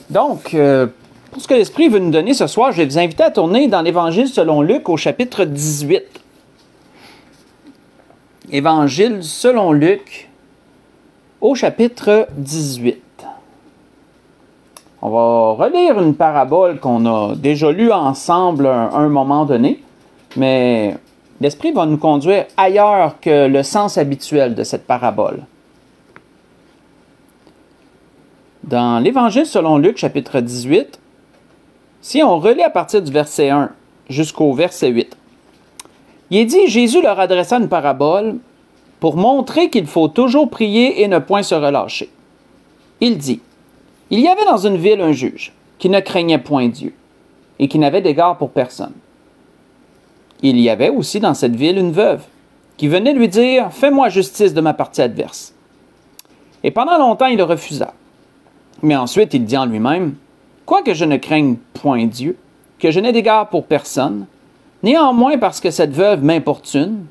Donc, pour ce que l'Esprit veut nous donner ce soir, je vais vous inviter à tourner dans l'Évangile selon Luc au chapitre 18. Évangile selon Luc au chapitre 18. On va relire une parabole qu'on a déjà lue ensemble à un moment donné, mais l'Esprit va nous conduire ailleurs que le sens habituel de cette parabole. Dans l'Évangile selon Luc, chapitre 18, si on relit à partir du verset 1 jusqu'au verset 8, il est dit, Jésus leur adressa une parabole pour montrer qu'il faut toujours prier et ne point se relâcher. Il dit, il y avait dans une ville un juge qui ne craignait point Dieu et qui n'avait d'égard pour personne. Il y avait aussi dans cette ville une veuve qui venait lui dire, fais-moi justice de ma partie adverse. Et pendant longtemps, il refusa. Mais ensuite, il dit en lui-même, quoique je ne craigne point Dieu, que je n'ai d'égard pour personne, néanmoins parce que cette veuve m'importune,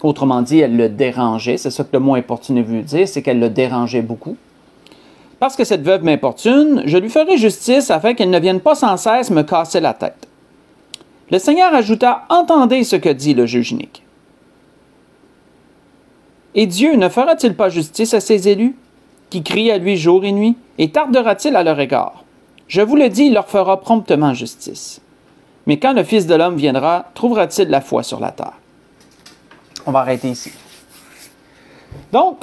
autrement dit, elle le dérangeait, c'est ça que le mot importuné veut dire, c'est qu'elle le dérangeait beaucoup. Parce que cette veuve m'importune, je lui ferai justice afin qu'elle ne vienne pas sans cesse me casser la tête. Le Seigneur ajouta, entendez ce que dit le juge inique. Et Dieu ne fera-t-il pas justice à ses élus, qui crient à lui jour et nuit, et tardera-t-il à leur égard? Je vous le dis, il leur fera promptement justice. Mais quand le Fils de l'homme viendra, trouvera-t-il la foi sur la terre? On va arrêter ici. Donc,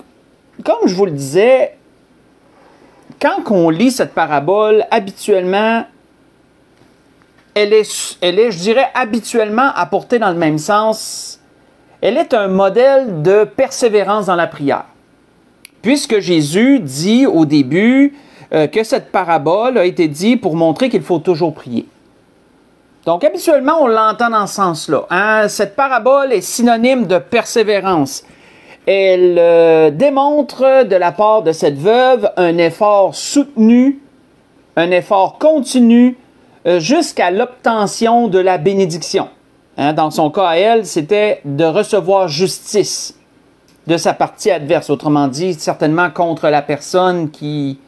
comme je vous le disais, quand on lit cette parabole, habituellement, elle est, je dirais, habituellement apportée dans le même sens. Elle est un modèle de persévérance dans la prière. Puisque Jésus dit au début que cette parabole a été dite pour montrer qu'il faut toujours prier. Donc, habituellement, on l'entend dans ce sens-là. Hein? Cette parabole est synonyme de persévérance. Elle démontre de la part de cette veuve un effort soutenu, un effort continu, jusqu'à l'obtention de la bénédiction. Hein? Dans son cas à elle, c'était de recevoir justice de sa partie adverse, autrement dit, certainement contre la personne qui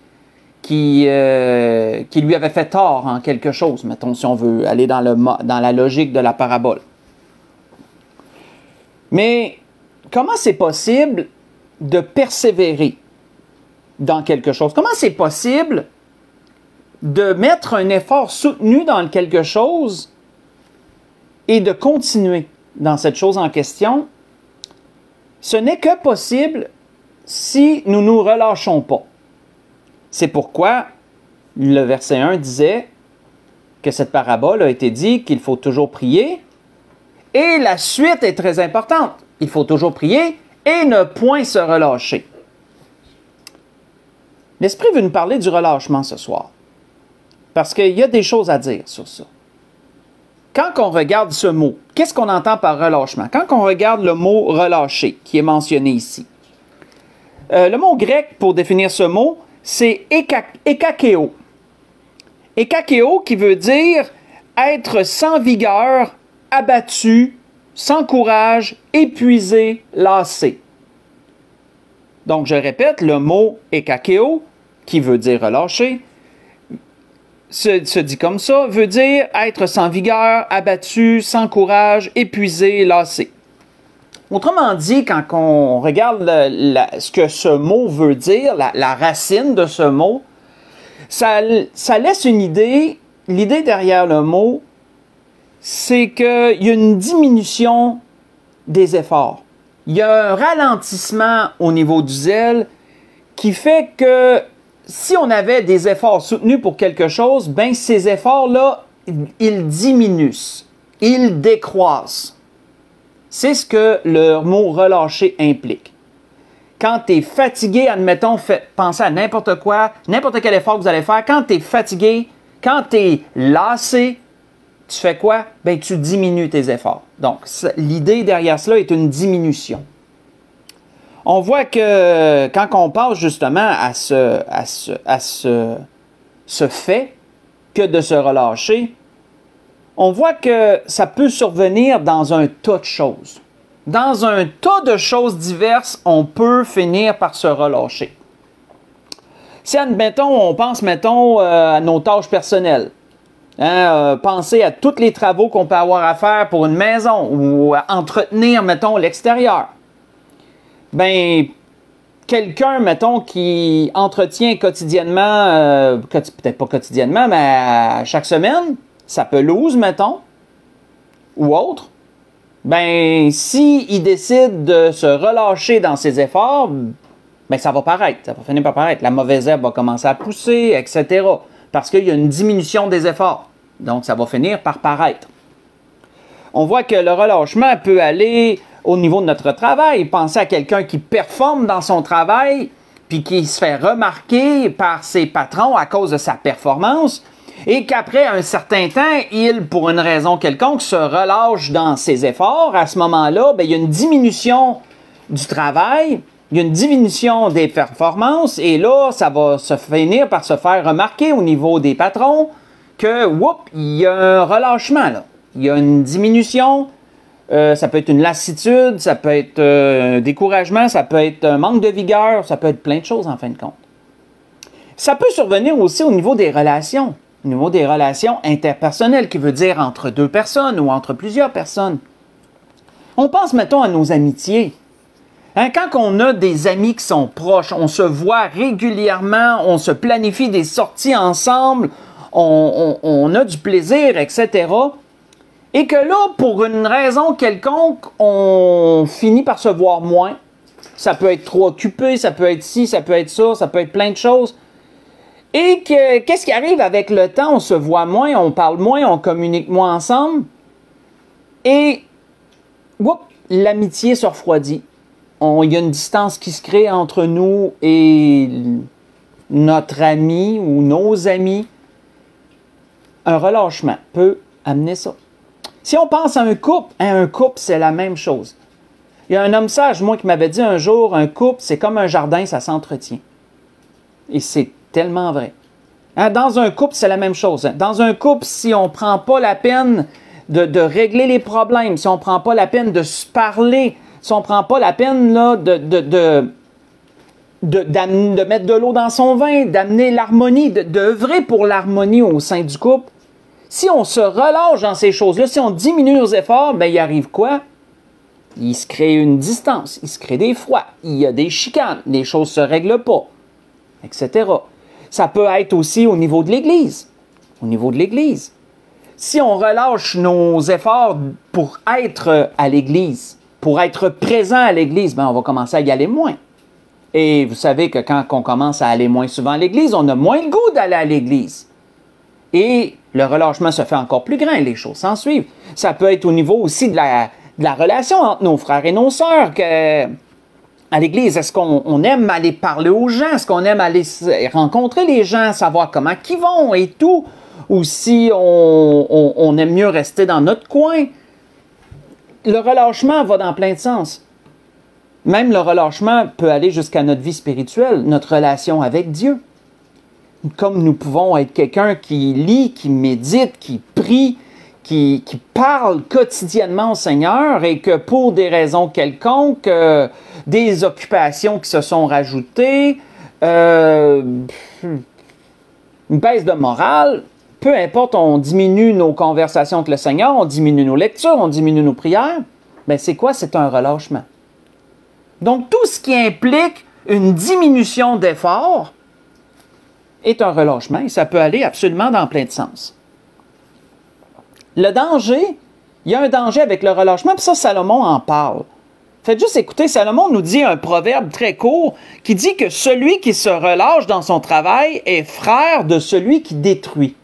lui avait fait tort en quelque chose, mettons, si on veut aller dans la logique de la parabole. Mais comment c'est possible de persévérer dans quelque chose? Comment c'est possible de mettre un effort soutenu dans quelque chose et de continuer dans cette chose en question? Ce n'est que possible si nous ne nous relâchons pas. C'est pourquoi le verset 1 disait que cette parabole a été dit qu'il faut toujours prier. Et la suite est très importante. Il faut toujours prier et ne point se relâcher. L'Esprit veut nous parler du relâchement ce soir. Parce qu'il y a des choses à dire sur ça. Quand on regarde ce mot, qu'est-ce qu'on entend par relâchement? Quand on regarde le mot relâcher, qui est mentionné ici, le mot grec pour définir ce mot, c'est ekakeo. Ekakeo qui veut dire être sans vigueur, abattu, sans courage, épuisé, lassé. Donc, je répète, le mot ekakeo, qui veut dire relâcher, se dit comme ça, veut dire être sans vigueur, abattu, sans courage, épuisé, lassé. Autrement dit, quand on regarde ce que ce mot veut dire, la racine de ce mot, ça laisse une idée. L'idée derrière le mot, c'est qu'il y a une diminution des efforts. Il y a un ralentissement au niveau du zèle qui fait que si on avait des efforts soutenus pour quelque chose, ben ces efforts-là, ils diminuent, ils décroissent. C'est ce que le mot relâcher implique. Quand tu es fatigué, admettons, pensez à n'importe quoi, n'importe quel effort que vous allez faire. Quand tu es fatigué, quand tu es lassé, tu fais quoi? Ben, tu diminues tes efforts. Donc, l'idée derrière cela est une diminution. On voit que quand on passe justement à ce fait que de se relâcher, on voit que ça peut survenir dans un tas de choses. Dans un tas de choses diverses, on peut finir par se relâcher. Si, admettons, on pense, mettons, à nos tâches personnelles, hein, penser à tous les travaux qu'on peut avoir à faire pour une maison ou à entretenir, mettons, l'extérieur. Ben, quelqu'un, mettons, qui entretient quotidiennement, peut-être pas quotidiennement, mais à chaque semaine, sa pelouse, mettons, ou autre, ben, s'il décide de se relâcher dans ses efforts, ben, ça va paraître, ça va finir par paraître. La mauvaise herbe va commencer à pousser, etc. Parce qu'il y a une diminution des efforts. Donc, ça va finir par paraître. On voit que le relâchement peut aller au niveau de notre travail. Pensez à quelqu'un qui performe dans son travail, puis qui se fait remarquer par ses patrons à cause de sa performance, et qu'après un certain temps, il, pour une raison quelconque, se relâche dans ses efforts. À ce moment-là, ben, il y a une diminution du travail, il y a une diminution des performances, et là, ça va se finir par se faire remarquer au niveau des patrons que, il y a un relâchement, là. Il y a une diminution, ça peut être une lassitude, ça peut être un découragement, ça peut être un manque de vigueur, ça peut être plein de choses en fin de compte. Ça peut survenir aussi au niveau des relations interpersonnelles, qui veut dire entre deux personnes ou entre plusieurs personnes. On pense, mettons, à nos amitiés. Hein, quand on a des amis qui sont proches, on se voit régulièrement, on se planifie des sorties ensemble, on a du plaisir, etc. Et que là, pour une raison quelconque, on finit par se voir moins. Ça peut être trop occupé, ça peut être ci, ça peut être ça, ça peut être plein de choses. Et que qu'est-ce qui arrive avec le temps? On se voit moins, on parle moins, on communique moins ensemble. Et l'amitié se refroidit. Il y a une distance qui se crée entre nous et notre ami ou nos amis. Un relâchement peut amener ça. Si on pense à un couple, c'est la même chose. Il y a un homme sage, moi, qui m'avait dit un jour, un couple, c'est comme un jardin, ça s'entretient. Et c'est tellement vrai. Hein, dans un couple, c'est la même chose. Dans un couple, si on ne prend pas la peine de régler les problèmes, si on ne prend pas la peine de se parler, si on ne prend pas la peine là, de mettre de l'eau dans son vin, d'amener l'harmonie, d'œuvrer pour l'harmonie au sein du couple, si on se relâche dans ces choses-là, si on diminue nos efforts, ben il arrive quoi? Il se crée une distance, il se crée des froids, il y a des chicanes, les choses ne se règlent pas, etc. Ça peut être aussi au niveau de l'Église. Au niveau de l'Église. Si on relâche nos efforts pour être à l'Église, pour être présent à l'Église, ben on va commencer à y aller moins. Et vous savez que quand on commence à aller moins souvent à l'Église, on a moins le goût d'aller à l'Église. Et le relâchement se fait encore plus grand, les choses s'en suivent. Ça peut être au niveau aussi de la relation entre nos frères et nos sœurs. À l'Église, est-ce qu'on aime aller parler aux gens? Est-ce qu'on aime aller rencontrer les gens, savoir comment ils vont et tout? Ou si on aime mieux rester dans notre coin? Le relâchement va dans plein de sens. Même le relâchement peut aller jusqu'à notre vie spirituelle, notre relation avec Dieu. Comme nous pouvons être quelqu'un qui lit, qui médite, qui prie, qui parle quotidiennement au Seigneur et que pour des raisons quelconques, des occupations qui se sont rajoutées, une baisse de morale, peu importe, on diminue nos conversations avec le Seigneur, on diminue nos lectures, on diminue nos prières, bien c'est quoi? C'est un relâchement. Donc tout ce qui implique une diminution d'effort est un relâchement et ça peut aller absolument dans plein de sens. Le danger, il y a un danger avec le relâchement, puis ça, Salomon en parle. Faites juste écouter, Salomon nous dit un proverbe très court qui dit que celui qui se relâche dans son travail est frère de celui qui détruit.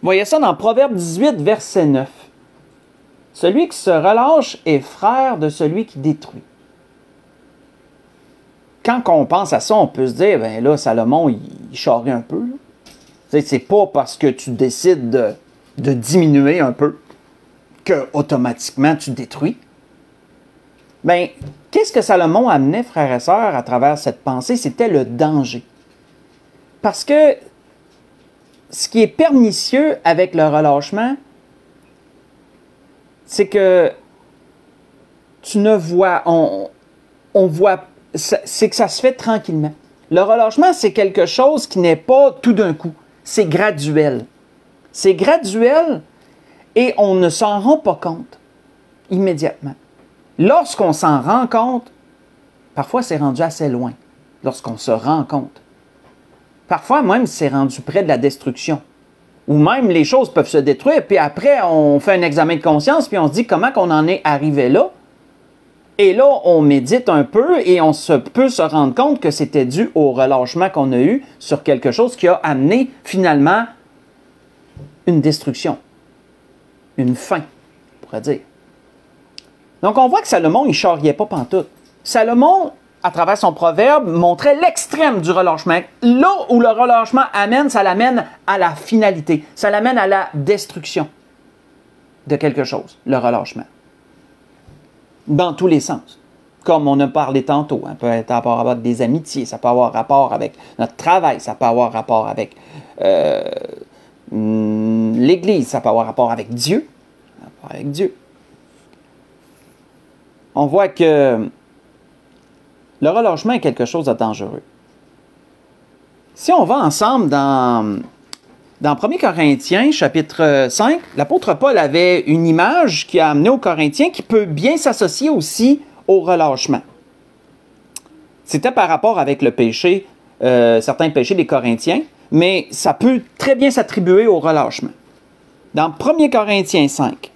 Vous voyez ça dans Proverbe 18, verset 9. Celui qui se relâche est frère de celui qui détruit. Quand on pense à ça, on peut se dire, ben là, Salomon, il charrie un peu. C'est pas parce que tu décides de diminuer un peu que automatiquement tu détruis. Bien, qu'est-ce que Salomon amenait, frères et sœurs, à travers cette pensée? C'était le danger. Parce que ce qui est pernicieux avec le relâchement, c'est que tu ne vois, on voit, c'est que ça se fait tranquillement. Le relâchement, c'est quelque chose qui n'est pas tout d'un coup. C'est graduel. C'est graduel et on ne s'en rend pas compte immédiatement. Lorsqu'on s'en rend compte, parfois c'est rendu assez loin. Lorsqu'on se rend compte. Parfois même c'est rendu près de la destruction. Ou même les choses peuvent se détruire, puis après on fait un examen de conscience, puis on se dit comment qu'on en est arrivé là. Et là, on médite un peu et on peut se rendre compte que c'était dû au relâchement qu'on a eu sur quelque chose qui a amené finalement une destruction, une fin, on pourrait dire. Donc on voit que Salomon, il ne charriait pas pantoute. Salomon, à travers son proverbe, montrait l'extrême du relâchement. Là où le relâchement amène, ça l'amène à la finalité. Ça l'amène à la destruction de quelque chose, le relâchement. Dans tous les sens. Comme on a parlé tantôt, ça peut être rapport avec des amitiés, ça peut avoir rapport avec notre travail, ça peut avoir rapport avec l'Église, ça peut avoir rapport avec Dieu. On voit que le relâchement est quelque chose de dangereux. Si on va ensemble dans 1 Corinthiens, chapitre 5, l'apôtre Paul avait une image qui a amené aux Corinthiens qui peut bien s'associer aussi au relâchement. C'était par rapport avec le péché, certains péchés des Corinthiens, mais ça peut très bien s'attribuer au relâchement. Dans 1 Corinthiens 5,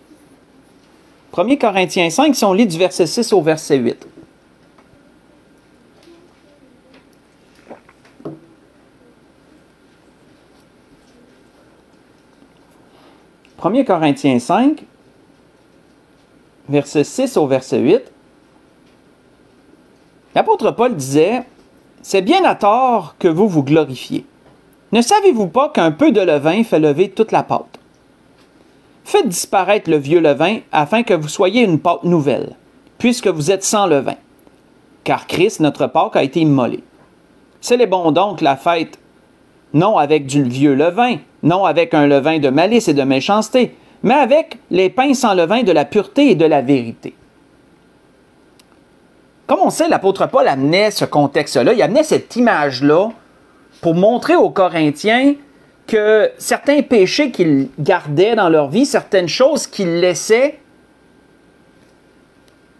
1 Corinthiens 5, si on lit du verset 6 au verset 8. 1 Corinthiens 5, verset 6 au verset 8, l'apôtre Paul disait « C'est bien à tort que vous vous glorifiez. Ne savez-vous pas qu'un peu de levain fait lever toute la pâte? Faites disparaître le vieux levain afin que vous soyez une pâte nouvelle, puisque vous êtes sans levain. Car Christ, notre Pâque, a été immolé. Célébrons donc la fête non avec du vieux levain, non avec un levain de malice et de méchanceté, mais avec les pains sans levain de la pureté et de la vérité. » Comme on sait, l'apôtre Paul amenait ce contexte-là, il amenait cette image-là pour montrer aux Corinthiens que certains péchés qu'ils gardaient dans leur vie, certaines choses qu'ils laissaient,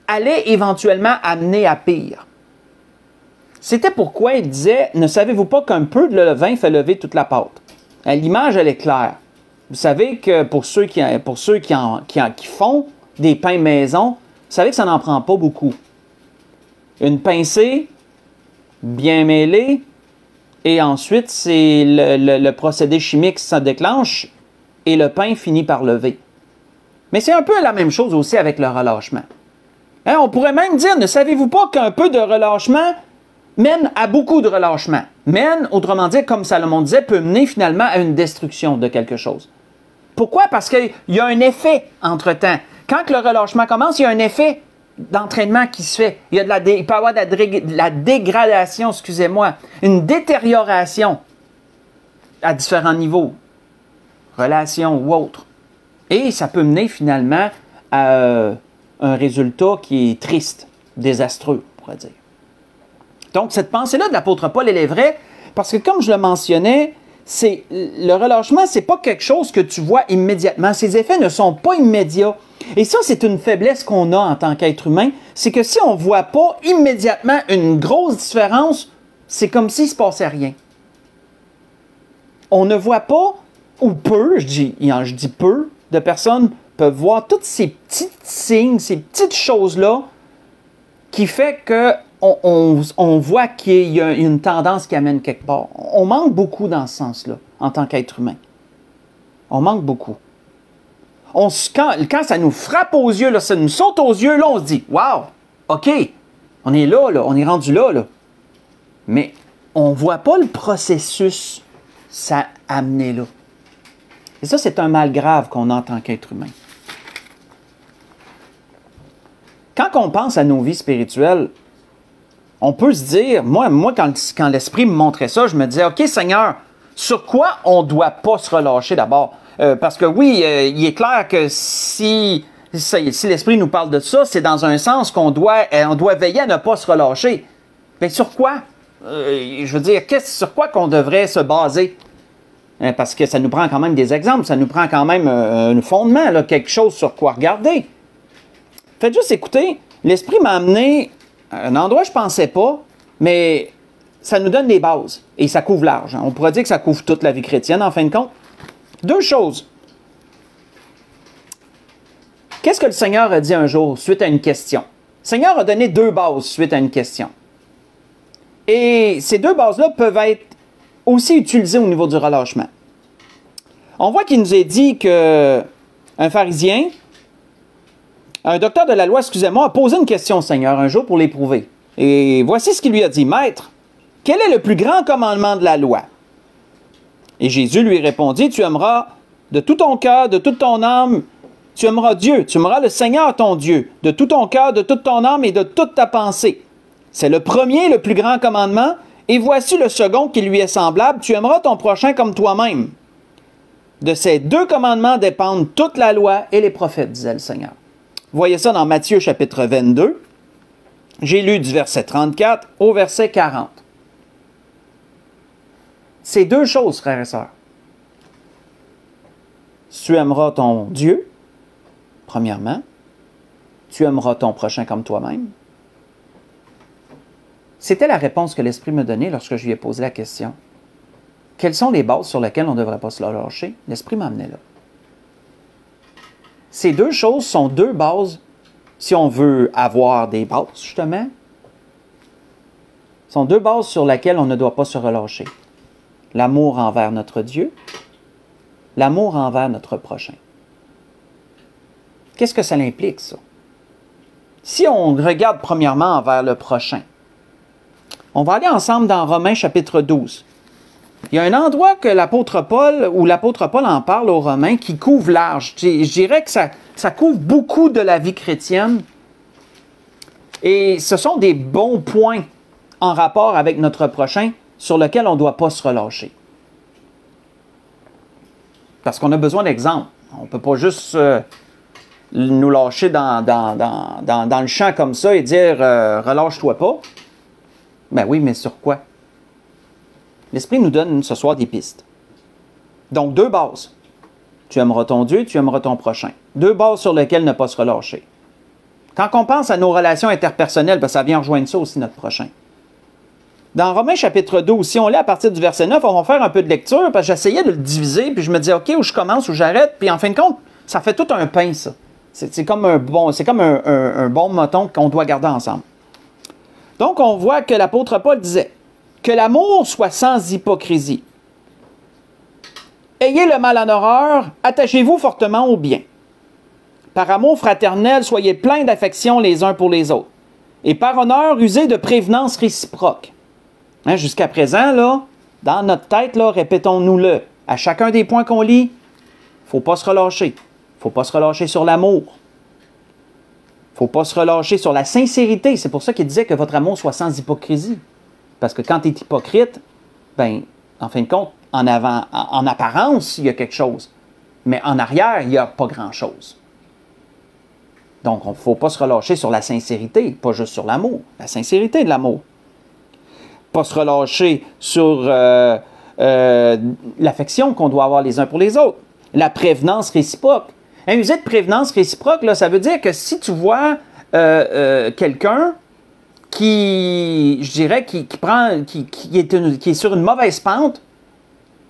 allaient éventuellement amener à pire. C'était pourquoi il disait « Ne savez-vous pas qu'un peu de levain fait lever toute la pâte? » L'image, elle est claire. Vous savez que pour ceux qui font des pains maison, vous savez que ça n'en prend pas beaucoup. Une pincée, bien mêlée, et ensuite, c'est le procédé chimique qui se déclenche et le pain finit par lever. Mais c'est un peu la même chose aussi avec le relâchement. Hein, on pourrait même dire, ne savez-vous pas qu'un peu de relâchement mène à beaucoup de relâchement? Mène, autrement dit, comme Salomon disait, peut mener finalement à une destruction de quelque chose. Pourquoi? Parce qu'il y a un effet entre-temps. Quand le relâchement commence, il y a un effet d'entraînement qui se fait. Il peut y avoir de la dégradation, excusez-moi, une détérioration à différents niveaux, relations ou autres. Et ça peut mener finalement à un résultat qui est triste, désastreux, on pourrait dire. Donc, cette pensée-là de l'apôtre Paul, elle est vraie, parce que comme je le mentionnais, le relâchement, ce n'est pas quelque chose que tu vois immédiatement. Ses effets ne sont pas immédiats. Et ça, c'est une faiblesse qu'on a en tant qu'être humain. C'est que si on ne voit pas immédiatement une grosse différence, c'est comme s'il ne se passait rien. On ne voit pas, ou peu, je dis peu, de personnes peuvent voir tous ces petits signes, ces petites choses-là, qui fait qu'on voit qu'il y a une tendance qui amène quelque part. On manque beaucoup dans ce sens-là, en tant qu'être humain. On manque beaucoup. Quand ça nous frappe aux yeux, là, ça nous saute aux yeux, là, on se dit « Wow! OK, on est là, on est rendu là, là. » Mais on ne voit pas le processus ça amené là. Et ça, c'est un mal grave qu'on a en tant qu'être humain. Quand on pense à nos vies spirituelles, on peut se dire, moi quand l'Esprit me montrait ça, je me disais, OK, Seigneur, sur quoi on ne doit pas se relâcher d'abord? Parce que oui, il est clair que si l'Esprit nous parle de ça, c'est dans un sens qu'on doit veiller à ne pas se relâcher. Mais sur quoi? je veux dire, sur quoi qu'on devrait se baser? Parce que ça nous prend quand même des exemples, ça nous prend quand même un fondement, là, quelque chose sur quoi regarder. Faites juste écouter, l'Esprit m'a amené à un endroit où je ne pensais pas, mais ça nous donne des bases et ça couvre large. On pourrait dire que ça couvre toute la vie chrétienne en fin de compte. Deux choses. Qu'est-ce que le Seigneur a dit un jour suite à une question? Le Seigneur a donné deux bases suite à une question. Et ces deux bases-là peuvent être aussi utilisées au niveau du relâchement. On voit qu'il nous est dit qu'un pharisien, un docteur de la loi, excusez-moi, a posé une question au Seigneur un jour pour l'éprouver. Et voici ce qu'il lui a dit. « Maître, quel est le plus grand commandement de la loi? » Et Jésus lui répondit, « Tu aimeras de tout ton cœur, de toute ton âme, tu aimeras Dieu, tu aimeras le Seigneur ton Dieu, de tout ton cœur, de toute ton âme et de toute ta pensée. C'est le premier, le plus grand commandement, et voici le second qui lui est semblable, tu aimeras ton prochain comme toi-même. De ces deux commandements dépendent toute la loi et les prophètes, disait le Seigneur. » Vous voyez ça dans Matthieu chapitre 22. J'ai lu du verset 34 au verset 40. C'est deux choses, frères et sœurs. Tu aimeras ton Dieu, premièrement. Tu aimeras ton prochain comme toi-même. C'était la réponse que l'Esprit me donnait lorsque je lui ai posé la question. Quelles sont les bases sur lesquelles on ne devrait pas se lâcher? L'Esprit m'a amené là. Ces deux choses sont deux bases, si on veut avoir des bases, justement, sont deux bases sur lesquelles on ne doit pas se relâcher. L'amour envers notre Dieu, l'amour envers notre prochain. Qu'est-ce que ça implique, ça? Si on regarde premièrement envers le prochain, on va aller ensemble dans Romains chapitre 12. Il y a un endroit que l'apôtre Paul, où l'apôtre Paul en parle aux Romains, qui couvre large. Je dirais que ça couvre beaucoup de la vie chrétienne. Et ce sont des bons points en rapport avec notre prochain sur lesquels on ne doit pas se relâcher. Parce qu'on a besoin d'exemples. On ne peut pas juste nous lâcher dans le champ comme ça et dire relâche-toi pas. Ben oui, mais sur quoi? L'Esprit nous donne ce soir des pistes. Donc, deux bases. Tu aimeras ton Dieu, tu aimeras ton prochain. Deux bases sur lesquelles ne pas se relâcher. Quand on pense à nos relations interpersonnelles, ben ça vient rejoindre ça aussi, notre prochain. Dans Romains chapitre 12, si on lit à partir du verset 9, on va faire un peu de lecture, parce que j'essayais de le diviser, puis je me disais, OK, où je commence, où j'arrête, puis en fin de compte, ça fait tout un pain, ça. C'est comme un bon mouton qu'on doit garder ensemble. Donc, on voit que l'apôtre Paul disait, que l'amour soit sans hypocrisie. Ayez le mal en horreur, attachez-vous fortement au bien. Par amour fraternel, soyez pleins d'affection les uns pour les autres. Et par honneur, usez de prévenance réciproque. Hein, jusqu'à présent, là, dans notre tête, là, répétons-nous-le. À chacun des points qu'on lit, il ne faut pas se relâcher. Il ne faut pas se relâcher sur l'amour. Il ne faut pas se relâcher sur la sincérité. C'est pour ça qu'il disait que votre amour soit sans hypocrisie. Parce que quand tu es hypocrite, ben, en fin de compte, en apparence, il y a quelque chose. Mais en arrière, il n'y a pas grand-chose. Donc, il ne faut pas se relâcher sur la sincérité, pas juste sur l'amour. La sincérité de l'amour. Pas se relâcher sur l'affection qu'on doit avoir les uns pour les autres. La prévenance réciproque. Un user de prévenance réciproque, là, ça veut dire que si tu vois quelqu'un qui, je dirais, qui est sur une mauvaise pente,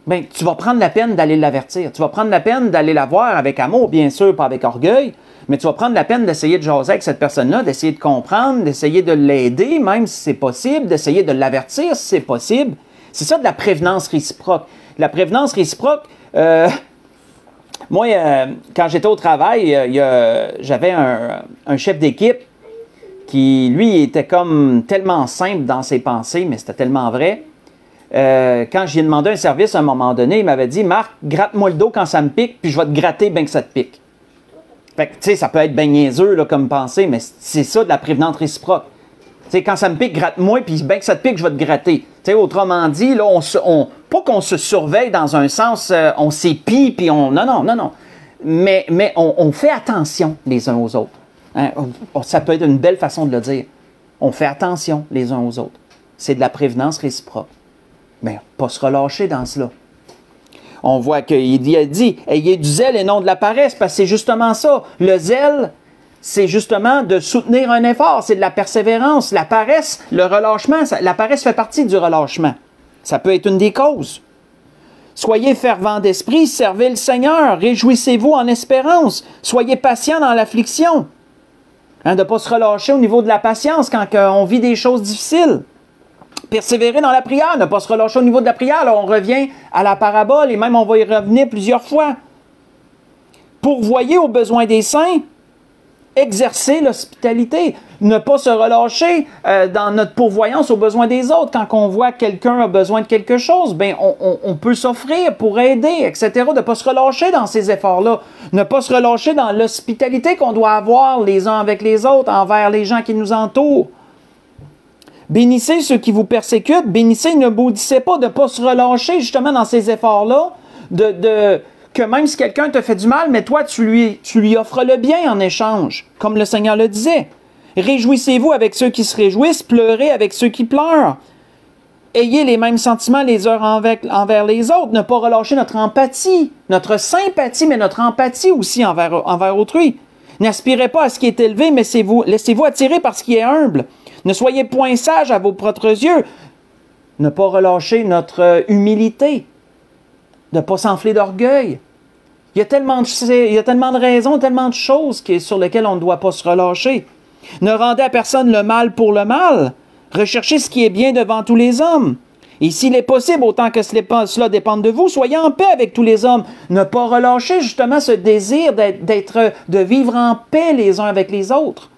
ben, tu vas prendre la peine d'aller l'avertir. Tu vas prendre la peine d'aller la voir avec amour, bien sûr, pas avec orgueil, mais tu vas prendre la peine d'essayer de jaser avec cette personne-là, d'essayer de comprendre, d'essayer de l'aider, même si c'est possible, d'essayer de l'avertir si c'est possible. C'est ça de la prévenance réciproque. La prévenance réciproque, moi, quand j'étais au travail, j'avais un chef d'équipe qui, lui, était comme tellement simple dans ses pensées, mais c'était tellement vrai. Quand j'ai demandé un service à un moment donné, il m'avait dit « Marc, gratte-moi le dos quand ça me pique, puis je vais te gratter bien que ça te pique. » Fait que, tu sais, ça peut être bien niaiseux là, comme pensée, mais c'est ça de la prévenance réciproque. Tu sais, quand ça me pique, gratte-moi, puis bien que ça te pique, je vais te gratter. Tu sais, autrement dit, là, pas qu'on se surveille dans un sens, on s'épie, puis on... Non. Mais on fait attention les uns aux autres. Hein? Ça peut être une belle façon de le dire. On fait attention les uns aux autres. c'est de la prévenance réciproque. Mais pas se relâcher dans cela. On voit qu'il a dit, ayez du zèle et non de la paresse, parce que c'est justement ça. Le zèle, c'est justement de soutenir un effort, c'est de la persévérance. La paresse, le relâchement, la paresse fait partie du relâchement. Ça peut être une des causes. Soyez fervents d'esprit, servez le Seigneur, réjouissez-vous en espérance, soyez patients dans l'affliction. De ne pas se relâcher au niveau de la patience quand on vit des choses difficiles. Persévérer dans la prière, ne pas se relâcher au niveau de la prière. Là, on revient à la parabole et même on va y revenir plusieurs fois. Pourvoyez aux besoins des saints, exercer l'hospitalité, ne pas se relâcher dans notre pourvoyance aux besoins des autres. Quand on voit que quelqu'un a besoin de quelque chose, ben on peut s'offrir pour aider, etc. De ne pas se relâcher dans ces efforts-là. Ne pas se relâcher dans l'hospitalité qu'on doit avoir les uns avec les autres, envers les gens qui nous entourent. Bénissez ceux qui vous persécutent, bénissez, ne maudissez pas, de ne pas se relâcher justement dans ces efforts-là, que même si quelqu'un te fait du mal, mais toi, tu lui offres le bien en échange, comme le Seigneur le disait. Réjouissez-vous avec ceux qui se réjouissent, pleurez avec ceux qui pleurent. Ayez les mêmes sentiments les uns envers les autres, ne pas relâcher notre empathie, notre sympathie, mais notre empathie aussi envers autrui. N'aspirez pas à ce qui est élevé, mais laissez-vous attirer par ce qui est humble. Ne soyez point sages à vos propres yeux. Ne pas relâcher notre humilité. De ne pas s'enfler d'orgueil. Il y a tellement de raisons, tellement de choses sur lesquelles on ne doit pas se relâcher. Ne rendez à personne le mal pour le mal. Recherchez ce qui est bien devant tous les hommes. Et s'il est possible, autant que cela dépende de vous, soyez en paix avec tous les hommes. Ne pas relâcher justement ce désir de vivre en paix les uns avec les autres.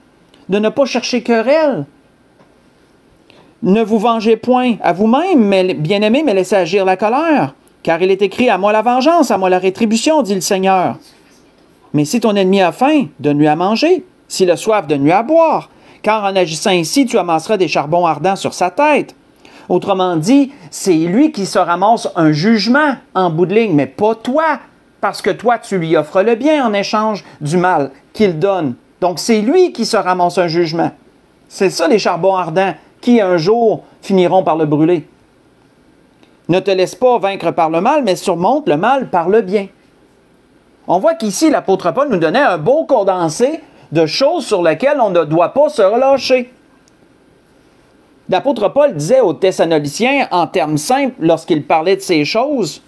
De ne pas chercher querelle. Ne vous vengez point à vous-même, bien-aimés, mais laissez agir la colère. Car il est écrit, à moi la vengeance, à moi la rétribution, dit le Seigneur. Mais si ton ennemi a faim, donne-lui à manger. S'il a soif, donne-lui à boire. Car en agissant ainsi, tu amasseras des charbons ardents sur sa tête. Autrement dit, c'est lui qui se ramasse un jugement en bout de ligne, mais pas toi, parce que toi, tu lui offres le bien en échange du mal qu'il donne. Donc, c'est lui qui se ramasse un jugement. C'est ça, les charbons ardents, qui un jour finiront par le brûler. Ne te laisse pas vaincre par le mal, mais surmonte le mal par le bien. On voit qu'ici, l'apôtre Paul nous donnait un beau condensé de choses sur lesquelles on ne doit pas se relâcher. L'apôtre Paul disait aux Thessaloniciens, en termes simples, lorsqu'il parlait de ces choses,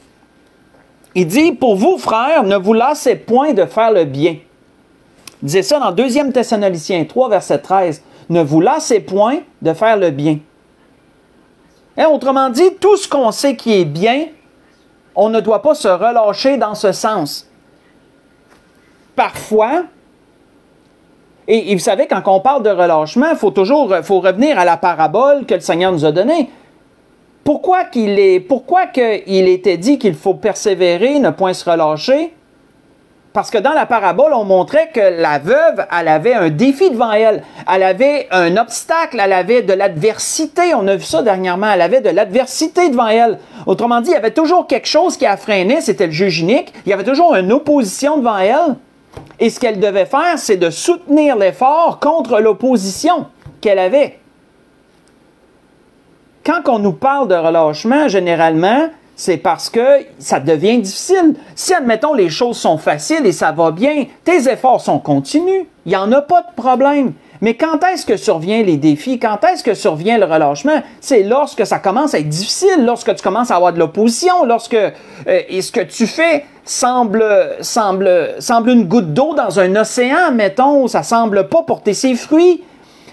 il dit, « Pour vous, frères, ne vous lassez point de faire le bien. » Il disait ça dans 2 Thessaloniciens 3, verset 13. « Ne vous lassez point de faire le bien. » Autrement dit, tout ce qu'on sait qui est bien, on ne doit pas se relâcher dans ce sens. Parfois, et vous savez, quand on parle de relâchement, il faut revenir à la parabole que le Seigneur nous a donnée. Pourquoi qu'il était dit qu'il faut persévérer, ne point se relâcher? Parce que dans la parabole, on montrait que la veuve, elle avait un défi devant elle. Elle avait un obstacle, elle avait de l'adversité. On a vu ça dernièrement. Elle avait de l'adversité devant elle. Autrement dit, il y avait toujours quelque chose qui a freiné, c'était le juge unique. Il y avait toujours une opposition devant elle. Et ce qu'elle devait faire, c'est de soutenir l'effort contre l'opposition qu'elle avait. Quand on nous parle de relâchement, généralement, c'est parce que ça devient difficile. Si, admettons, les choses sont faciles et ça va bien, tes efforts sont continus, il n'y en a pas de problème. Mais quand est-ce que surviennent les défis? Quand est-ce que survient le relâchement? C'est lorsque ça commence à être difficile, lorsque tu commences à avoir de l'opposition, lorsque et ce que tu fais semble une goutte d'eau dans un océan, mettons, ça semble pas porter ses fruits.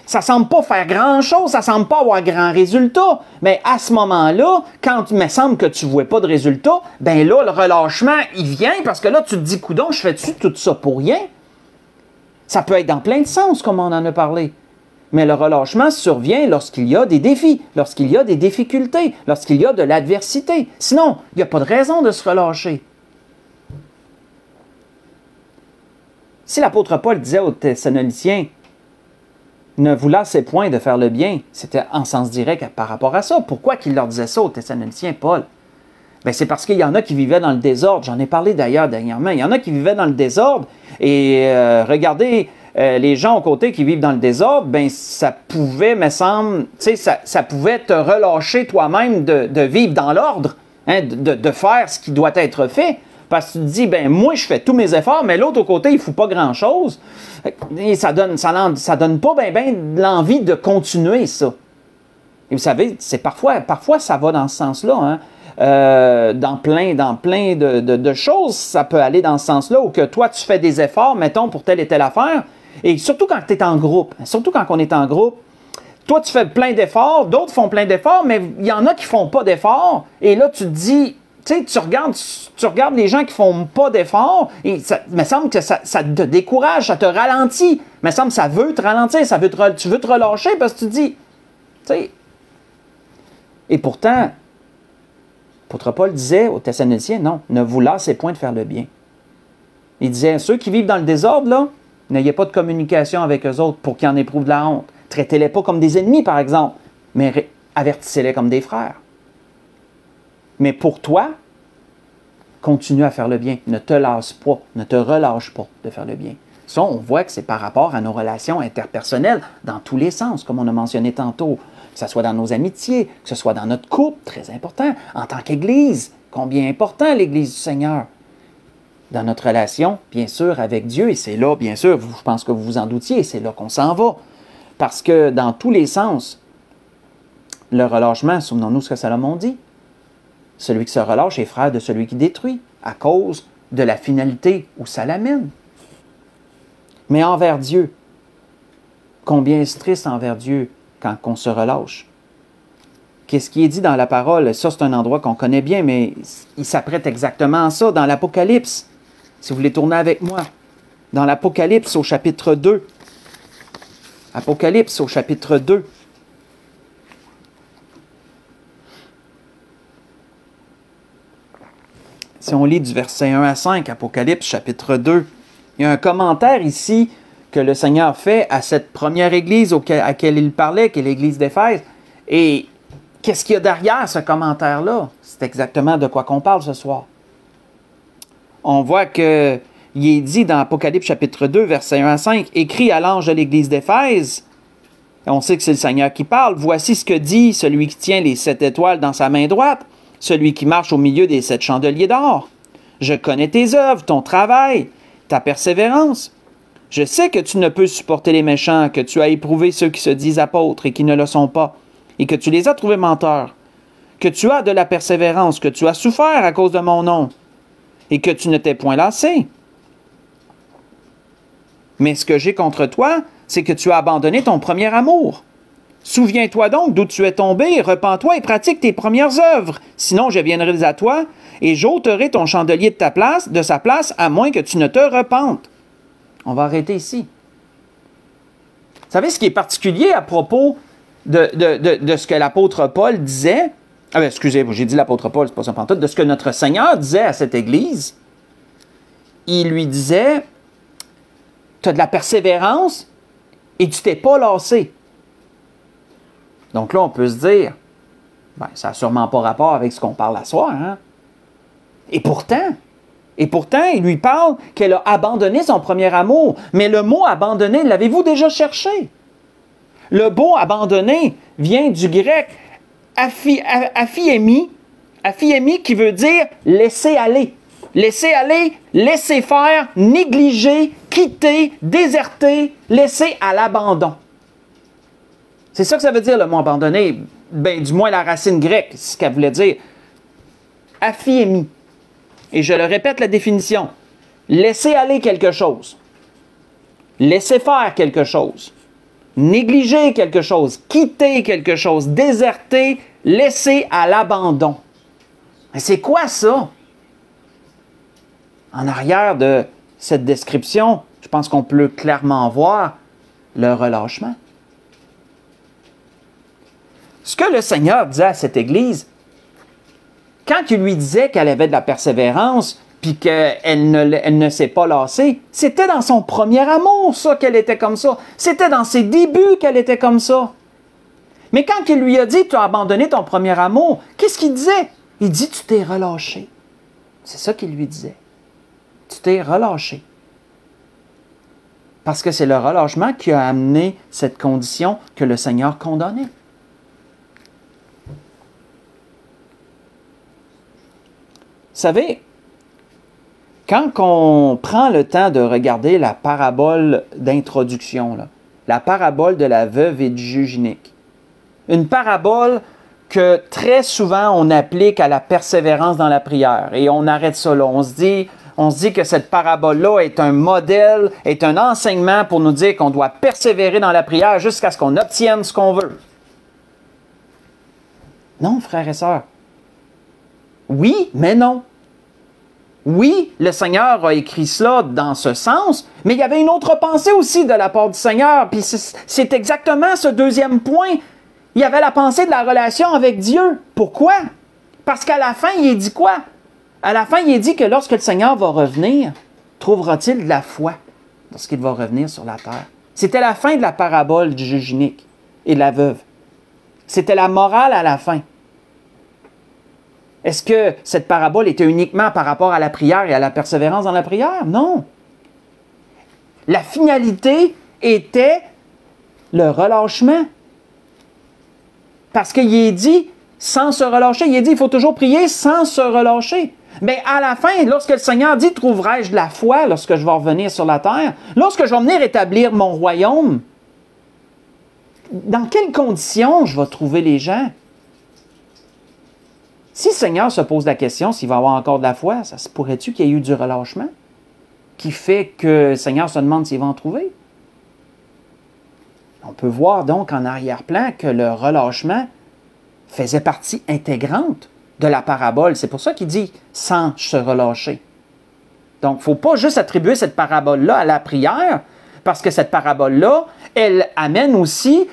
Ça semble pas faire grand-chose, ça semble pas avoir grand résultat. Mais à ce moment-là, quand il me semble que tu vois pas de résultat, ben là, le relâchement, il vient parce que là, tu te dis, coudonc, je fais-tu tout ça pour rien? Ça peut être dans plein de sens, comme on en a parlé. Mais le relâchement survient lorsqu'il y a des défis, lorsqu'il y a des difficultés, lorsqu'il y a de l'adversité. Sinon, il n'y a pas de raison de se relâcher. Si l'apôtre Paul disait aux Thessaloniciens, ne vous lassez point de faire le bien, c'était en sens direct par rapport à ça. Pourquoi qu'il leur disait ça aux Thessaloniciens, Paul? Bien, c'est parce qu'il y en a qui vivaient dans le désordre. J'en ai parlé d'ailleurs dernièrement. Il y en a qui vivaient dans le désordre. Et regardez les gens aux côtés qui vivent dans le désordre, ben ça pouvait, me semble, ça pouvait te relâcher toi-même de vivre dans l'ordre, hein, de faire ce qui doit être fait. Parce que tu te dis, ben moi, je fais tous mes efforts, mais l'autre au côté, il ne fout pas grand-chose. Et ça donne pas l'envie de continuer ça. Et vous savez, c'est parfois ça va dans ce sens-là. Hein. Dans plein de choses, ça peut aller dans ce sens-là, où que toi, tu fais des efforts, mettons, pour telle et telle affaire, et surtout quand tu es en groupe, surtout quand on est en groupe, toi, tu fais plein d'efforts, d'autres font plein d'efforts, mais il y en a qui font pas d'efforts, et là, tu te dis, tu sais, tu regardes les gens qui font pas d'efforts, et ça me semble que ça te décourage, ça te ralentit, me semble que ça veut te ralentir, tu veux te relâcher, parce que tu te dis, tu sais, et pourtant, l'apôtre Paul disait aux Thessaloniciens, non, ne vous lassez point de faire le bien. Il disait, ceux qui vivent dans le désordre, là, n'ayez pas de communication avec eux autres pour qu'ils en éprouvent de la honte. Traitez-les pas comme des ennemis, par exemple, mais avertissez-les comme des frères. Mais pour toi, continue à faire le bien. Ne te lasse pas, ne te relâche pas de faire le bien. Ça, on voit que c'est par rapport à nos relations interpersonnelles, dans tous les sens, comme on a mentionné tantôt. Que ce soit dans nos amitiés, que ce soit dans notre couple, très important. En tant qu'Église, combien important l'Église du Seigneur. Dans notre relation, bien sûr, avec Dieu, et c'est là, bien sûr, je pense que vous vous en doutiez, c'est là qu'on s'en va. Parce que dans tous les sens, le relâchement, souvenons-nous ce que Salomon dit. Celui qui se relâche est frère de celui qui détruit, à cause de la finalité où ça l'amène. Mais envers Dieu, combien est-ce triste envers Dieu quand on se relâche? Qu'est-ce qui est dit dans la parole? Ça, c'est un endroit qu'on connaît bien, mais il s'apprête exactement à ça dans l'Apocalypse. Si vous voulez tourner avec moi, dans l'Apocalypse au chapitre 2. Apocalypse au chapitre 2. Si on lit du verset 1 à 5, Apocalypse chapitre 2, il y a un commentaire ici que le Seigneur fait à cette première église à laquelle il parlait, qui est l'église d'Éphèse. Et qu'est-ce qu'il y a derrière ce commentaire-là? C'est exactement de quoi qu'on parle ce soir. On voit qu'il est dit dans Apocalypse chapitre 2, verset 1 à 5, « Écrit à l'ange de l'église d'Éphèse », on sait que c'est le Seigneur qui parle, « Voici ce que dit celui qui tient les 7 étoiles dans sa main droite, celui qui marche au milieu des 7 chandeliers d'or. Je connais tes œuvres, ton travail, ta persévérance. Je sais que tu ne peux supporter les méchants, que tu as éprouvé ceux qui se disent apôtres et qui ne le sont pas, et que tu les as trouvés menteurs, que tu as de la persévérance, que tu as souffert à cause de mon nom, et que tu ne t'es point lassé. Mais ce que j'ai contre toi, c'est que tu as abandonné ton premier amour. Souviens-toi donc d'où tu es tombé, repens-toi et pratique tes premières œuvres. Sinon, je viendrai à toi et j'ôterai ton chandelier de sa place, à moins que tu ne te repentes. » On va arrêter ici. Vous savez ce qui est particulier à propos de ce que l'apôtre Paul disait? Ah bien, excusez-moi, j'ai dit l'apôtre Paul, c'est pas ça pantoute. De ce que notre Seigneur disait à cette église. Il lui disait, tu as de la persévérance et tu t'es pas lassé. Donc là, on peut se dire, ben, ça n'a sûrement pas rapport avec ce qu'on parle à soir. Hein? Et pourtant, il lui parle qu'elle a abandonné son premier amour. Mais le mot abandonner, l'avez-vous déjà cherché? Le mot abandonner vient du grec aphiemi, qui veut dire laisser aller. Laisser aller, laisser faire, négliger, quitter, déserter, laisser à l'abandon. C'est ça que ça veut dire le mot abandonner. Ben, du moins la racine grecque, c'est ce qu'elle voulait dire. Aphiemi. Et je le répète la définition. Laisser aller quelque chose. Laisser faire quelque chose. Négliger quelque chose. Quitter quelque chose. Déserter. Laisser à l'abandon. Mais c'est quoi ça? En arrière de cette description, je pense qu'on peut clairement voir le relâchement. Ce que le Seigneur disait à cette église, quand il lui disait qu'elle avait de la persévérance, puis qu'elle ne s'est pas lassée, c'était dans son premier amour, ça, qu'elle était comme ça. C'était dans ses débuts qu'elle était comme ça. Mais quand il lui a dit, tu as abandonné ton premier amour, qu'est-ce qu'il disait? Il dit, tu t'es relâché. C'est ça qu'il lui disait. Tu t'es relâché. Parce que c'est le relâchement qui a amené cette condition que le Seigneur condamnait. Vous savez, quand on prend le temps de regarder la parabole d'introduction, la parabole de la veuve et du juge inique, une parabole que très souvent on applique à la persévérance dans la prière, et on arrête ça là, on se dit que cette parabole-là est un modèle, est un enseignement pour nous dire qu'on doit persévérer dans la prière jusqu'à ce qu'on obtienne ce qu'on veut. Non, frères et sœurs. Oui, mais non. Oui, le Seigneur a écrit cela dans ce sens, mais il y avait une autre pensée aussi de la part du Seigneur, puis c'est exactement ce deuxième point. Il y avait la pensée de la relation avec Dieu. Pourquoi? Parce qu'à la fin, il est dit quoi? À la fin, il est dit que lorsque le Seigneur va revenir, trouvera-t-il de la foi lorsqu'il va revenir sur la terre? C'était la fin de la parabole du juge inique et de la veuve. C'était la morale à la fin. Est-ce que cette parabole était uniquement par rapport à la prière et à la persévérance dans la prière? Non. La finalité était le relâchement. Parce qu'il est dit, sans se relâcher, il est dit, il faut toujours prier sans se relâcher. Mais à la fin, lorsque le Seigneur dit, trouverai-je de la foi lorsque je vais revenir sur la terre, lorsque je vais venir établir mon royaume, dans quelles conditions je vais trouver les gens? Si le Seigneur se pose la question s'il va avoir encore de la foi, ça se pourrait-tu qu'il y ait eu du relâchement qui fait que le Seigneur se demande s'il va en trouver? On peut voir donc en arrière-plan que le relâchement faisait partie intégrante de la parabole. C'est pour ça qu'il dit « sans se relâcher ». Donc, il ne faut pas juste attribuer cette parabole-là à la prière, parce que cette parabole-là, elle amène aussi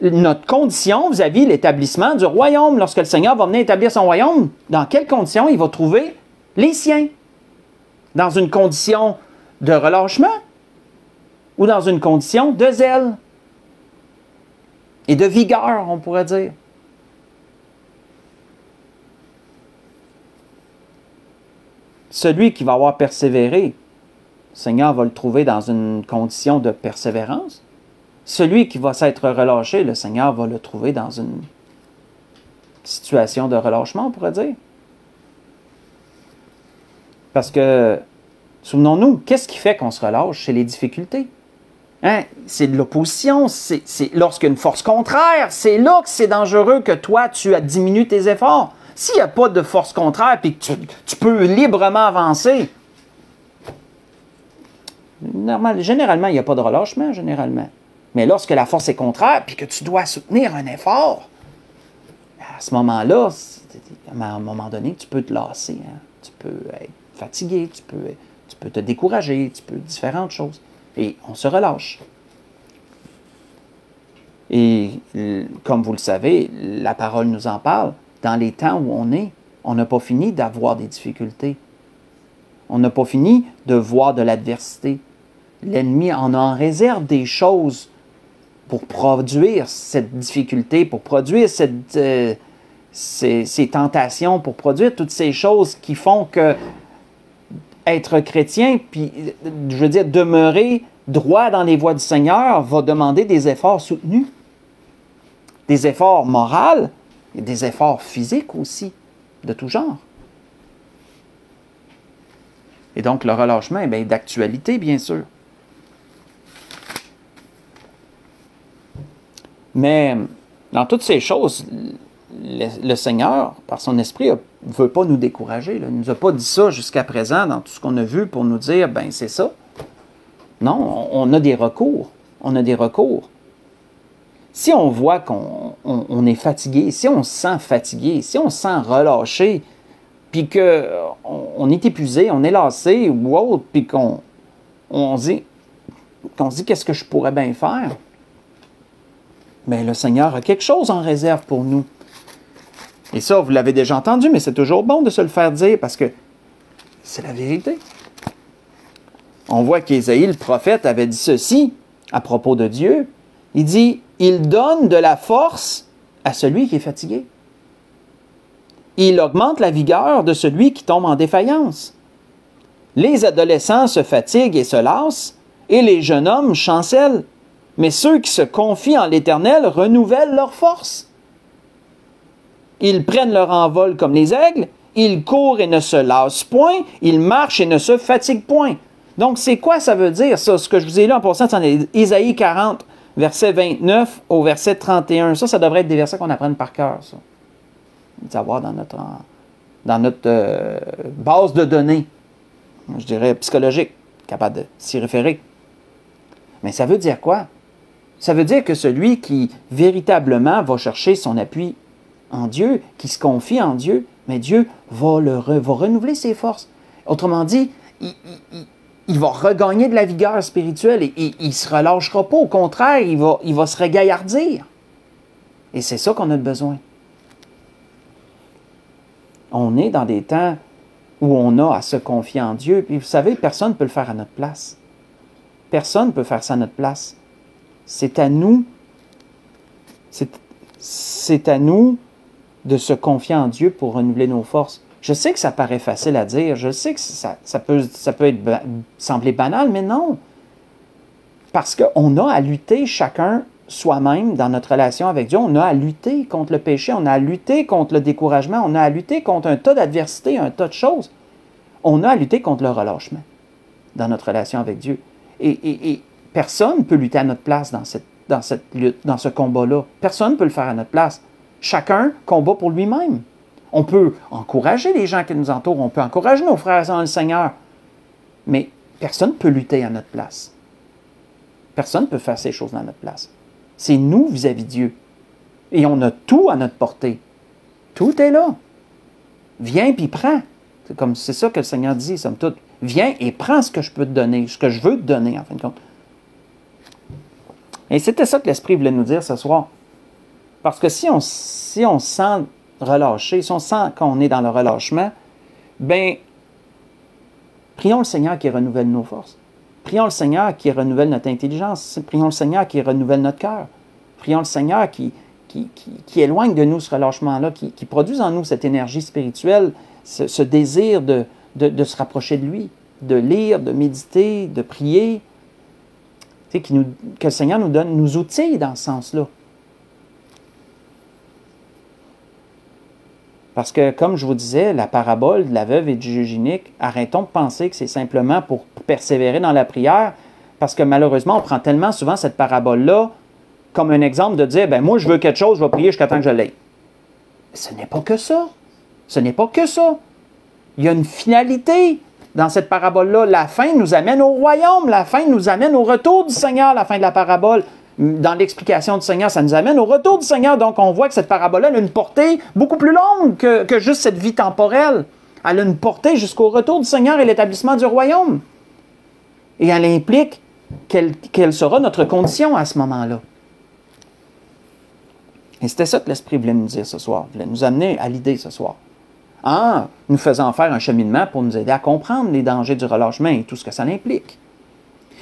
notre condition vis-à-vis l'établissement du royaume. Lorsque le Seigneur va venir établir son royaume, dans quelles conditions il va trouver les siens? Dans une condition de relâchement ou dans une condition de zèle et de vigueur, on pourrait dire. Celui qui va avoir persévéré, le Seigneur va le trouver dans une condition de persévérance. Celui qui va s'être relâché, le Seigneur va le trouver dans une situation de relâchement, on pourrait dire. Parce que, souvenons-nous, qu'est-ce qui fait qu'on se relâche? C'est les difficultés. Hein? C'est de l'opposition, c'est lorsqu'il y a une force contraire, c'est là que c'est dangereux que toi, tu diminues tes efforts. S'il n'y a pas de force contraire et que tu peux librement avancer, généralement, il n'y a pas de relâchement, généralement. Mais lorsque la force est contraire et que tu dois soutenir un effort, à ce moment-là, à un moment donné, tu peux te lasser. Hein? Tu peux être fatigué, tu peux te décourager, tu peux différentes choses. Et on se relâche. Et comme vous le savez, la parole nous en parle. Dans les temps où on n'a pas fini d'avoir des difficultés. On n'a pas fini de voir de l'adversité. L'ennemi en a en réserve des choses pour produire cette difficulté, pour produire ces tentations, pour produire toutes ces choses qui font que être chrétien, puis, je veux dire, demeurer droit dans les voies du Seigneur va demander des efforts soutenus, des efforts moraux, et des efforts physiques aussi, de tout genre. Et donc, le relâchement est d'actualité, bien sûr. Mais dans toutes ces choses, le Seigneur, par son esprit, ne veut pas nous décourager. Là. Il ne nous a pas dit ça jusqu'à présent dans tout ce qu'on a vu pour nous dire, ben c'est ça. Non, on a des recours. On a des recours. Si on voit qu'on est fatigué, si on se sent fatigué, si on se sent relâché, puis qu'on est épuisé, on est lassé ou autre, puis qu'on se dit qu'est-ce que je pourrais bien faire? Mais le Seigneur a quelque chose en réserve pour nous. Et ça, vous l'avez déjà entendu, mais c'est toujours bon de se le faire dire parce que c'est la vérité. On voit qu'Ésaïe, le prophète, avait dit ceci à propos de Dieu. Il dit, « Il donne de la force à celui qui est fatigué. Il augmente la vigueur de celui qui tombe en défaillance. Les adolescents se fatiguent et se lassent, et les jeunes hommes chancellent. Mais ceux qui se confient en l'Éternel renouvellent leur force. Ils prennent leur envol comme les aigles, ils courent et ne se lassent point, ils marchent et ne se fatiguent point. Donc, c'est quoi ça veut dire, ça? Ce que je vous ai lu en passant, c'est Isaïe 40, verset 29 au verset 31. Ça devrait être des versets qu'on apprenne par cœur, ça. Savoir dans notre base de données, je dirais psychologique, capable de s'y référer. Mais ça veut dire quoi? Ça veut dire que celui qui véritablement va chercher son appui en Dieu, qui se confie en Dieu, mais Dieu va renouveler ses forces. Autrement dit, il va regagner de la vigueur spirituelle et il ne se relâchera pas. Au contraire, il va se régaillardir. Et c'est ça qu'on a besoin. On est dans des temps où on a à se confier en Dieu. Puis vous savez, personne ne peut le faire à notre place. Personne ne peut faire ça à notre place. C'est à nous. C'est à nous de se confier en Dieu pour renouveler nos forces. Je sais que ça paraît facile à dire. Je sais que ça peut sembler banal, mais non. Parce qu'on a à lutter chacun soi-même dans notre relation avec Dieu. On a à lutter contre le péché, on a à lutter contre le découragement, on a à lutter contre un tas d'adversités, un tas de choses. On a à lutter contre le relâchement dans notre relation avec Dieu. Et personne ne peut lutter à notre place dans cette lutte, dans ce combat-là. Personne ne peut le faire à notre place. Chacun combat pour lui-même. On peut encourager les gens qui nous entourent, on peut encourager nos frères dans le Seigneur, mais personne ne peut lutter à notre place. Personne ne peut faire ces choses dans notre place. C'est nous vis-à-vis de Dieu. Et on a tout à notre portée. Tout est là. Viens puis prends. C'est ça que le Seigneur dit, somme toute. Viens et prends ce que je peux te donner, ce que je veux te donner, en fin de compte. Et c'était ça que l'Esprit voulait nous dire ce soir. Parce que si on se sent relâché, si on sent qu'on est dans le relâchement, bien, prions le Seigneur qui renouvelle nos forces. Prions le Seigneur qui renouvelle notre intelligence. Prions le Seigneur qui renouvelle notre cœur. Prions le Seigneur qui éloigne de nous ce relâchement-là, qui produise en nous cette énergie spirituelle, ce désir de se rapprocher de lui, de lire, de méditer, de prier. Tu sais, que le Seigneur nous outille dans ce sens-là. Parce que, comme je vous disais, la parabole de la veuve et du juge inique, arrêtons de penser que c'est simplement pour persévérer dans la prière, parce que malheureusement, on prend tellement souvent cette parabole-là comme un exemple de dire, ben moi, je veux quelque chose, je vais prier jusqu'à temps que je l'aie. Ce n'est pas que ça. Ce n'est pas que ça. Il y a une finalité dans cette parabole-là. La fin nous amène au royaume. La fin nous amène au retour du Seigneur, la fin de la parabole. Dans l'explication du Seigneur, ça nous amène au retour du Seigneur. Donc, on voit que cette parabole-là a une portée beaucoup plus longue que juste cette vie temporelle. Elle a une portée jusqu'au retour du Seigneur et l'établissement du royaume. Et elle implique quelle sera notre condition à ce moment-là. Et c'était ça que l'Esprit voulait nous dire ce soir. Il voulait nous amener à l'idée ce soir. En nous faisant faire un cheminement pour nous aider à comprendre les dangers du relâchement et tout ce que ça implique.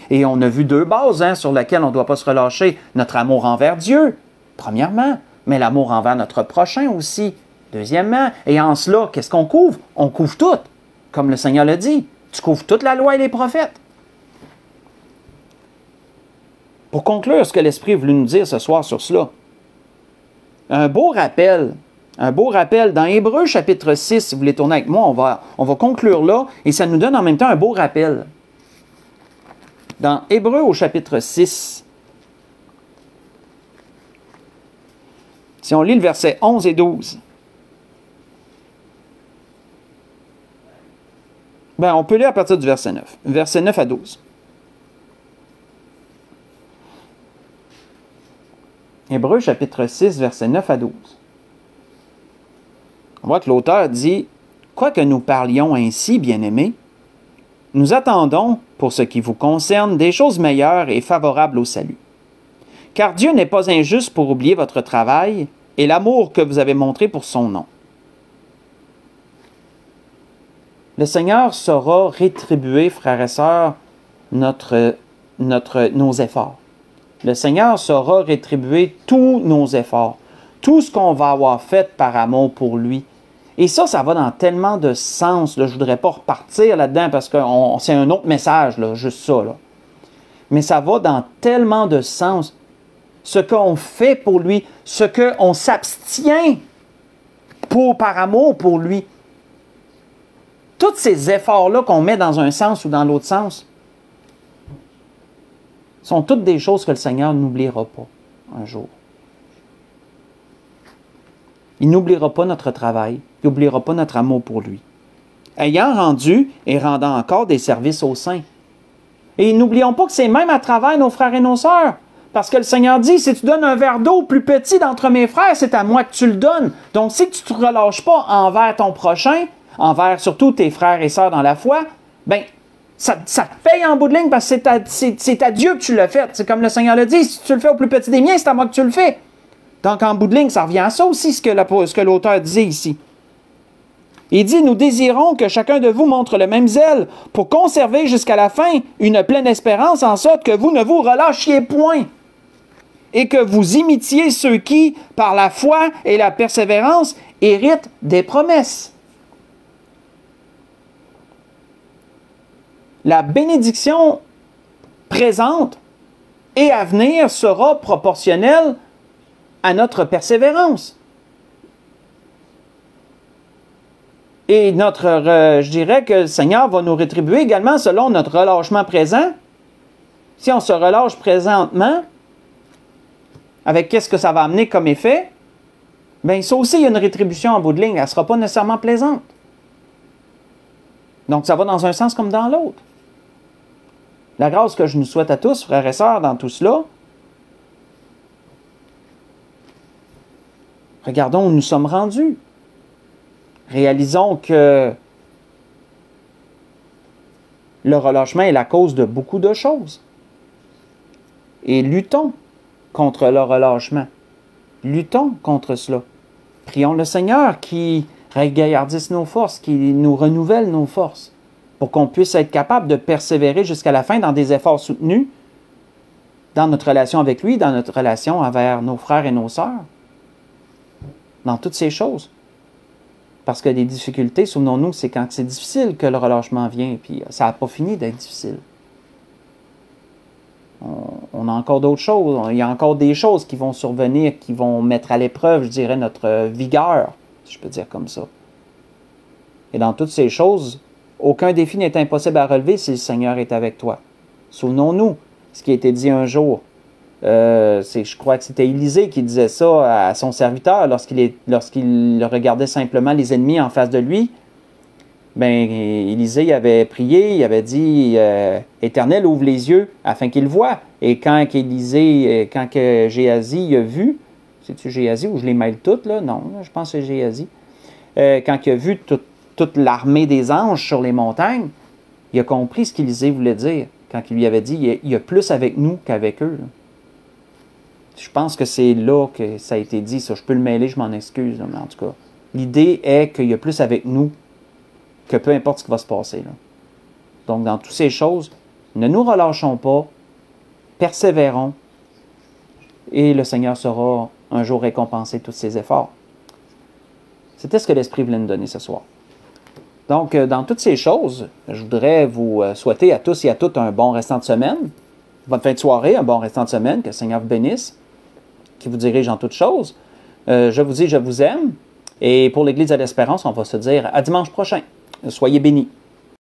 Et on a vu deux bases sur lesquelles on ne doit pas se relâcher. Notre amour envers Dieu, premièrement, mais l'amour envers notre prochain aussi, deuxièmement. Et en cela, qu'est-ce qu'on couvre? On couvre tout, comme le Seigneur l'a dit. Tu couvres toute la loi et les prophètes. Pour conclure ce que l'Esprit a voulu nous dire ce soir sur cela, un beau rappel dans Hébreux chapitre 6, si vous voulez tourner avec moi, on va conclure là, et ça nous donne en même temps un beau rappel. Dans Hébreux au chapitre 6, si on lit le verset 11 et 12, ben, on peut lire à partir du verset 9. Verset 9 à 12. Hébreux chapitre 6, verset 9 à 12. On voit que l'auteur dit « Quoique nous parlions ainsi, bien-aimés, nous attendons, pour ce qui vous concerne, des choses meilleures et favorables au salut. Car Dieu n'est pas injuste pour oublier votre travail et l'amour que vous avez montré pour son nom. Le Seigneur saura rétribuer, frères et sœurs, nos efforts. Le Seigneur saura rétribuer tous nos efforts, tout ce qu'on va avoir fait par amour pour lui. Et ça va dans tellement de sens. Là. Je ne voudrais pas repartir là-dedans parce que c'est un autre message, là, juste ça. Là. mais ça va dans tellement de sens. Ce qu'on fait pour lui, ce qu'on s'abstient par amour pour lui. Tous ces efforts-là qu'on met dans un sens ou dans l'autre sens sont toutes des choses que le Seigneur n'oubliera pas un jour. Il n'oubliera pas notre travail, il n'oubliera pas notre amour pour lui. Ayant rendu et rendant encore des services aux saints. Et n'oublions pas que c'est même à travers nos frères et nos sœurs. Parce que le Seigneur dit, si tu donnes un verre d'eau au plus petit d'entre mes frères, c'est à moi que tu le donnes. Donc si tu ne te relâches pas envers ton prochain, envers surtout tes frères et sœurs dans la foi, bien, ça te paye en bout de ligne parce que c'est à Dieu que tu l'as fait. C'est comme le Seigneur le dit, si tu le fais au plus petit des miens, c'est à moi que tu le fais. Donc en bout de ligne, ça revient à ça aussi, ce que l'auteur disait ici. Il dit, nous désirons que chacun de vous montre le même zèle pour conserver jusqu'à la fin une pleine espérance en sorte que vous ne vous relâchiez point et que vous imitiez ceux qui, par la foi et la persévérance, héritent des promesses. La bénédiction présente et à venir sera proportionnelle à notre persévérance. Et je dirais que le Seigneur va nous rétribuer également selon notre relâchement présent. Si on se relâche présentement, avec qu'est-ce que ça va amener comme effet, bien ça aussi, il y a une rétribution en bout de ligne. Elle ne sera pas nécessairement plaisante. Donc, ça va dans un sens comme dans l'autre. La grâce que je nous souhaite à tous, frères et sœurs, dans tout cela, regardons où nous sommes rendus. Réalisons que le relâchement est la cause de beaucoup de choses. Et luttons contre le relâchement. Luttons contre cela. Prions le Seigneur qui regaillardisse nos forces, qui nous renouvelle nos forces, pour qu'on puisse être capable de persévérer jusqu'à la fin dans des efforts soutenus, dans notre relation avec lui, dans notre relation envers nos frères et nos sœurs, dans toutes ces choses. Parce que les difficultés, souvenons-nous, c'est quand c'est difficile que le relâchement vient, puis ça n'a pas fini d'être difficile. On a encore d'autres choses, il y a encore des choses qui vont survenir, qui vont mettre à l'épreuve, je dirais, notre vigueur, si je peux dire comme ça. Et dans toutes ces choses, aucun défi n'est impossible à relever si le Seigneur est avec toi. Souvenons-nous ce qui a été dit un jour. Je crois que c'était Élisée qui disait ça à son serviteur lorsqu'il regardait simplement les ennemis en face de lui. Ben, Élisée avait prié, il avait dit Éternel, ouvre les yeux afin qu'il voie. Et quand Géasi a vu, c'est-tu Géasi ou je les mêle toutes là? Non, je pense que c'est Géasi. Quand il a vu toute l'armée des anges sur les montagnes, il a compris ce qu'Élisée voulait dire quand il lui avait dit il y a plus avec nous qu'avec eux. Là. Je pense que c'est là que ça a été dit, ça. Je peux le mêler, je m'en excuse, là, mais en tout cas, l'idée est qu'il y a plus avec nous que peu importe ce qui va se passer. Là. Donc, dans toutes ces choses, ne nous relâchons pas, persévérons, et le Seigneur saura un jour récompenser tous ses efforts. C'était ce que l'Esprit voulait nous donner ce soir. Donc, dans toutes ces choses, je voudrais vous souhaiter à tous et à toutes un bon restant de semaine, bonne fin de soirée, un bon restant de semaine, que le Seigneur vous bénisse, qui vous dirige en toutes choses. Je vous dis, je vous aime. Et pour l'Église de l'Espérance, on va se dire à dimanche prochain. Soyez bénis.